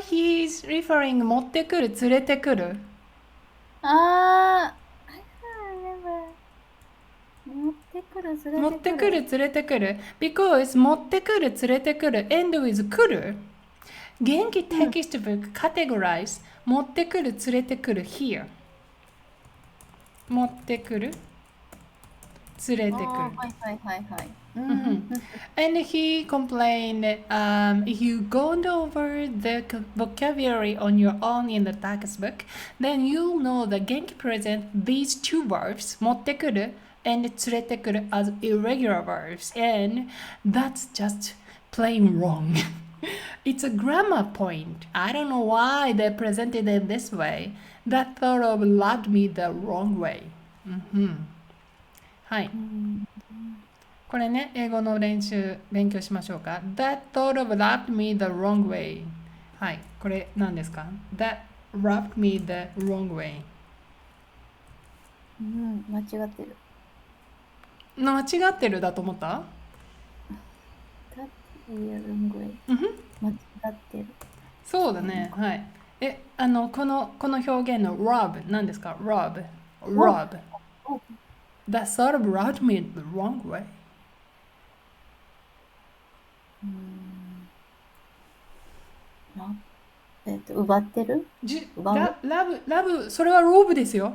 he's referring 持ってくる、連れてくる。I can't remember. 持ってくる、連持れくる。っててくる、連れてくる。Because 持ってくる、連れてくる end with 来る。元気テキストブック categorize 持ってくる、連れてくる here。持ってくる、連れてくる。はいはいはいはい。And he complained, if you go over the vocabulary on your own in the textbook, then you'll know that Genki presents these two verbs, 持ってくる and 連れてくる as irregular verbs, and that's just plain wrong. It's a grammar point. I don't know why they presented it this way. That thought of loved me the wrong way. はい。これね、英語の練習、勉強しましょうか。That thought of rubbed me the wrong way. はい、これ何ですか？ That rubbed me the wrong way. 間違ってる。間違ってるだと思った？ That wrong way. 間違ってる。そうだね、はい。この表現の rub 何ですか？ rub。rub。That sort of rubbed me the wrong way. 奪ってる？ラブ、それはローブですよ。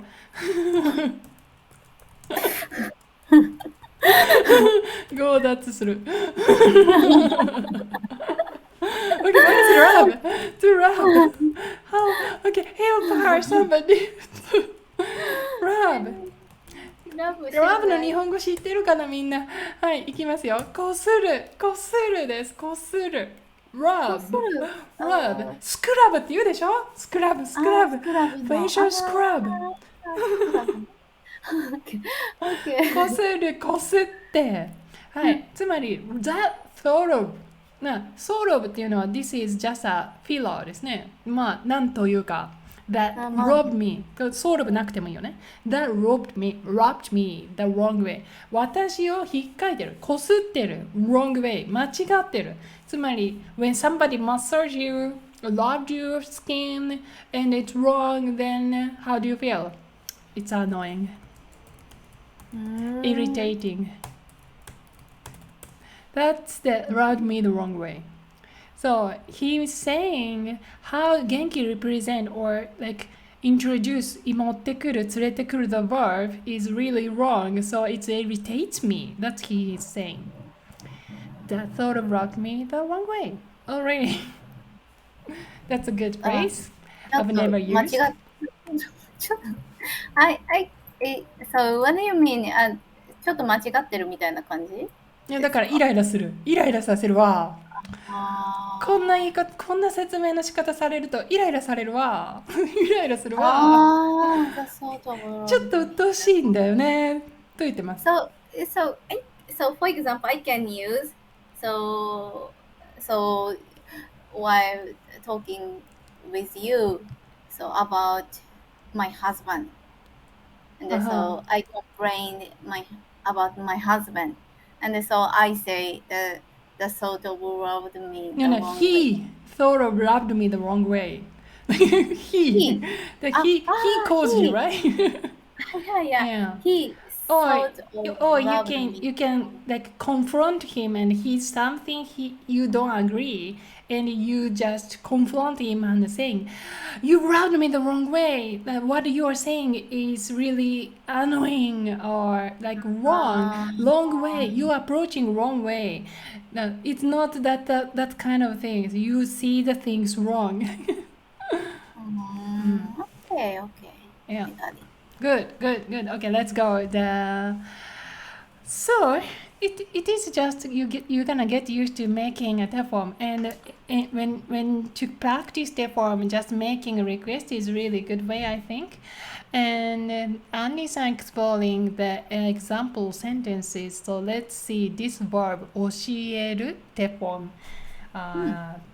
強奪する。Okay, what is rub? To rub. How? Okay, help her, somebody. rub. ラブの日本語知ってるかなみんな。はい、いきますよ。こする、こするです。こする。rub。rub。スクラブって言うでしょ？スクラブ、スクラブ。facial scrub。こする、こすって。はい、つまり、that thought of。sort of っていうのは this is just a filler ですね。まあ、なんというか。That robbed me. sort of なくてもいいよね。That robbed me the wrong way. 私を引っかいてる。こすってる。wrong way. 間違ってる。つまり、when somebody massage you, loved your skin, and it's wrong, then how do you feel? It's annoying. Irritating. That's the rubbed me the wrong way. So he's saying how Genki represent or like introduce 持ってくる、連れてくる the verb is really wrong. So it irritates me. That's he is saying. That thought of rubbed me the wrong way. Already. That's a good phrase. I've never used. So what do you mean? ちょっと間違ってるみたいな感じ？いやだからイライラする。イライラさせるわ。こんな言い方、こんな説明の仕方されるとイライラされるわ。イライラするわ。ちょっと鬱陶しいんだよね。と言ってます。So for example, I can use so while talking with you so about my husband, and so I complain about my husband, and so I say the thought of rubbed me the wrong way. He thought of rubbed me the wrong way. he caused you, right? Yeah. He or you can like confront him and he's something you don't agree and you just confront him and saying you rubbed me the wrong way, what you are saying is really annoying or like wrong way, you are approaching wrong way. It's not that kind of things, you see the things wrong. Okay. Yeah. Good. Okay, let's go. So it is just you're gonna get used to making a form, and when to practice the form, just making a request is really good way, I think. And Annie's exploring the example sentences. So let's see this verb 教える the form.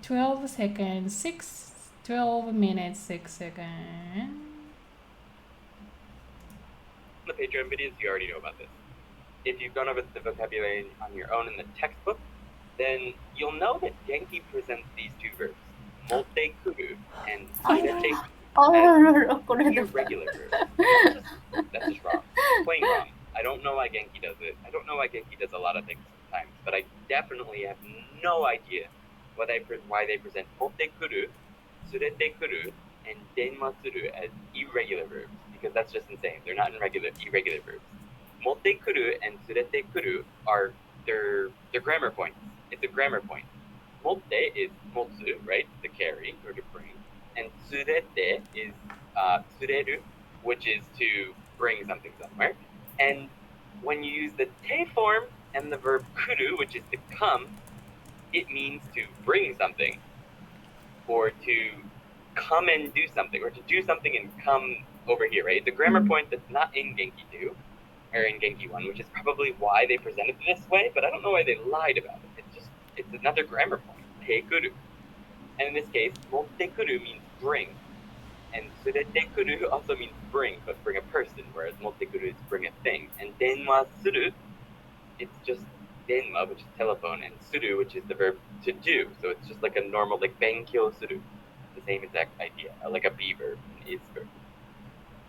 12 seconds, 12 minutes, 6 seconds. The Patreon videos, you already know about this. If you've gone over the vocabulary on your own in the textbook, then you'll know that Genki presents these two verbs, 持ってくる Surete あららら、これだ。 irregular verb. That's just wrong. Plain wrong. I don't know why Genki does it. I don't know why Genki does a lot of things sometimes, but I definitely have no idea why they present 持ってくる, 連れてくる, and 電話する as irregular verbs, because that's just insane. They're not irregular verbs. 持ってくる and 連れてくる are they're grammar points. It's a grammar point. 持って is 持つ, right? To carry or to bring. And 連れて is 連れる, which is to bring something somewhere. And when you use the te form and the verb kuru, which is to come, it means to bring something or to come and do something, or to do something and come over here, right? It's a grammar point that's not in Genki 2 or in Genki 1, which is probably why they presented it this way, but I don't know why they lied about it. It's another grammar point, te kuru. And in this case, motte kuru means bring. And surete kuru also means bring, but bring a person, whereas motte kuru is bring a thing. And denwa suru, it's just denwa, which is telephone, and suru, which is the verb to do. So it's just like a normal, like benkyou suru. The same exact idea, like a be verb, an is verb.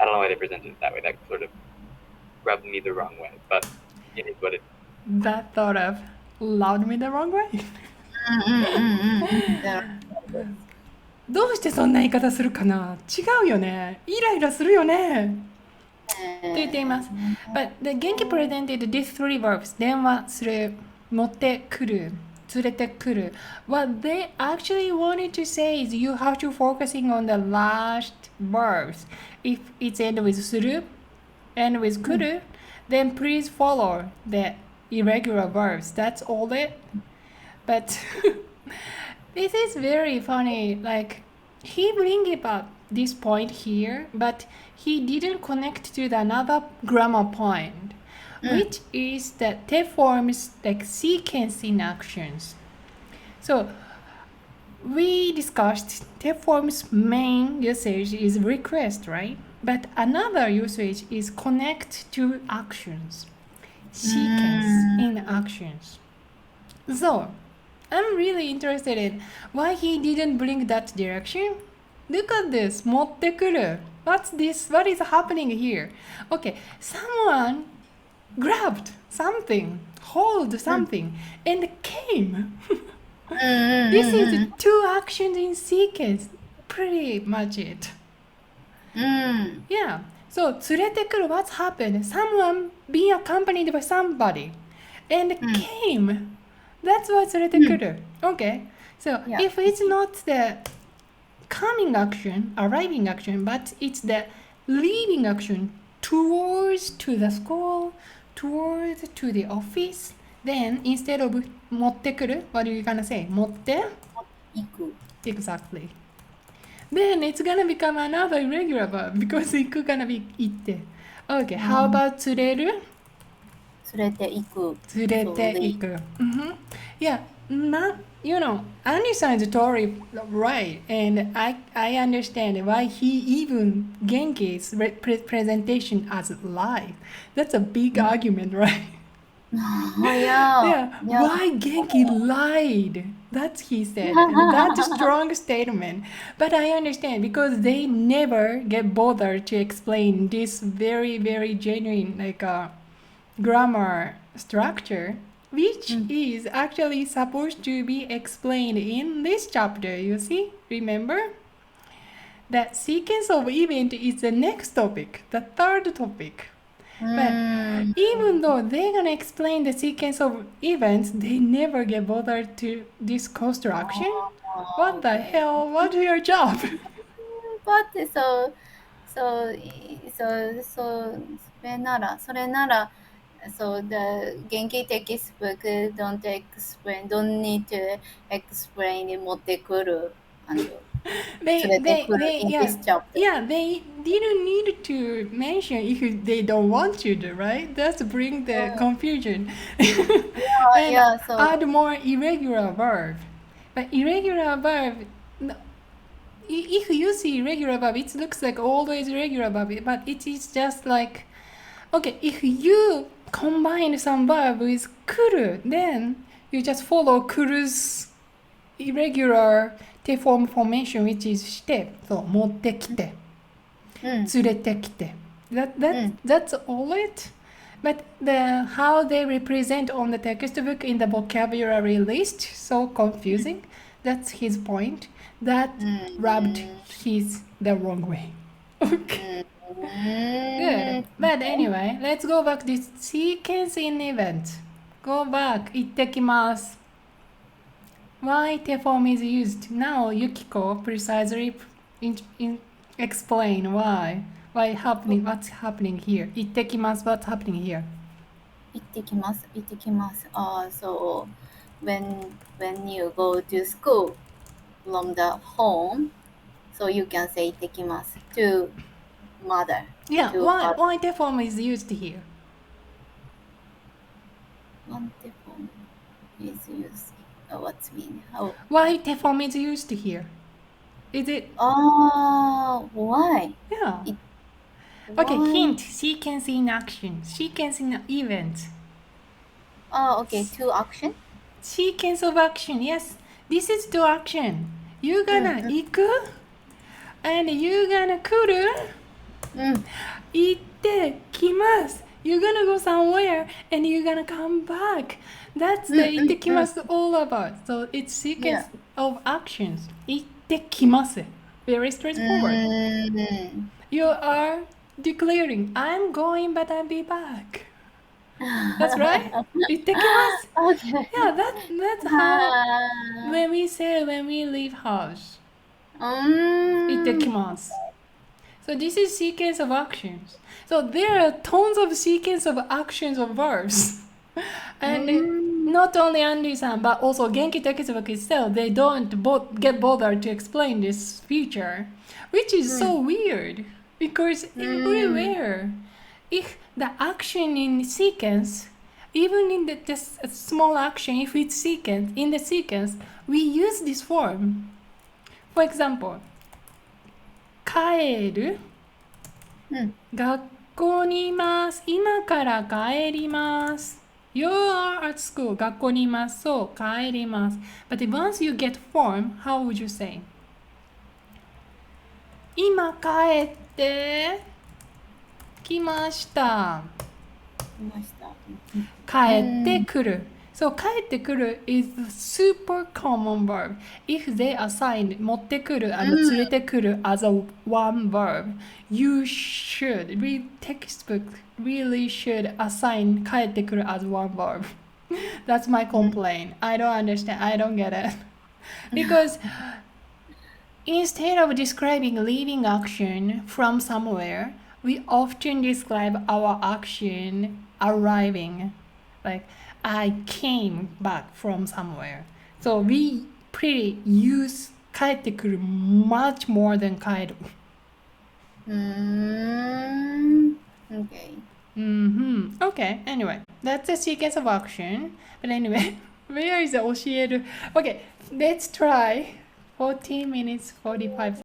I don't know why they presented it that way. That sort of rubbed me the wrong way, but it is what it is. That thought of rubbed me the wrong way. どうしてそんな言い方するかな。違うよね。イライラするよね。と言っています。But the Genki presented these three verbs. 電話する、持ってくる、連れてくる. What they actually wanted to say is you have to focusing on the last verbs. If it's end with する, end with くる, then please follow the irregular verbs. That's all it. But this is very funny. Like he bring up this point here, but he didn't connect to the another grammar point, which is that te forms like sequencing actions. So we discussed te forms main usage is request, right? But another usage is connect to actions, sequence in actions. So I'm really interested in why he didn't bring that direction. Look at this, 持ってくる. What's this? What is happening here? Okay, someone grabbed something, hold something, and came. This is two actions in sequence. Pretty much it. Yeah. So 連れてくる, what's happened? Someone being accompanied by somebody and came. That's what 連れてくる. Okay. So if it's not the coming action, arriving action, but it's the leaving action towards to the school, towards to the office, then instead of 持ってくる, what are you gonna say? 持って行く. Exactly. Then it's gonna become another irregular verb because 行く gonna be 行って。Okay, how about 連れる? 連れて行く. 連れて行く. Yeah, you know, Annie-san's story right, and I understand why he even Genki's presentation as live. That's a big argument, right? Yeah. Why Genki lied? That's he said. That's a strong statement. But I understand because they never get bothered to explain this very, very genuine grammar structure, which is actually supposed to be explained in this chapter. You see? Remember? That sequence of event is the next topic, the third topic. But even though they're gonna explain the sequence of events, they never get bothered to this construction. What the hell? What's your job? But so それなら so the Genki textbook don't need to explain 持ってくる and They in this chapter. Yeah, they didn't need to mention if they don't want to do, right? That's bring the confusion. And so add more irregular verb. But irregular verb, if you see irregular verb, it looks like always irregular verb, but it is just like, okay, if you combine some verb with kuru, then you just follow kuru's irregular T form formation which is して、そう、持ってきて、連れてきて。That's all it. But how they represent on the textbook in the vocabulary list, so confusing. That's his point. That rubbed his the wrong way. Okay. Good. But anyway, let's go back to sequence in event. Go back. 行ってきます。Why T form is used? Now Yukiko precisely explain why. What's happening here? 行ってきます。What's happening here? 行ってきます。So when you go to school from the home, so you can say 行ってきます to mother. Yeah, to why T form is used here? One T form is used. What's mean? How? Why T form is used here? Is it? Why? Yeah. Okay, hint. Sequence in action. Sequence in event. Okay. To action. Sequence of action. Yes, this is to action. You gonna 行く and you gonna 来る行ってきます You're gonna go somewhere and you're gonna come back. That's the 行ってきます all about. So it's sequence of actions. 行ってきます Very straightforward. You are declaring, I'm going but I'll be back. That's right. 行ってきます Okay. Yeah, that's how when we leave house. 行ってきます So this is sequence of actions. So there are tons of sequence of actions of verbs. And not only Andy-san, but also Genki textbook itself, they don't get bothered to explain this feature, which is so weird because everywhere, if the action in sequence, even in this small action, if it's sequence, in the sequence, we use this form. For example, 帰る、学校にいます。今から帰ります。You are at school. 学校にいます。そう、帰ります。But once you get form, how would you say? 今帰ってきました。帰ってくる。So 帰ってくる is a super common verb. If they assign 持ってくる and 連れてくる as a one verb, you should, textbook really should assign 帰ってくる as one verb. That's my complaint. I don't understand. I don't get it. Because instead of describing leaving action from somewhere, we often describe our action arriving. Like, I came back from somewhere. So we pretty use 帰ってくる much more than 帰る. Okay. Okay, anyway, that's a sequence of action. But anyway, where is the 教える? Okay, let's try 14 minutes, 45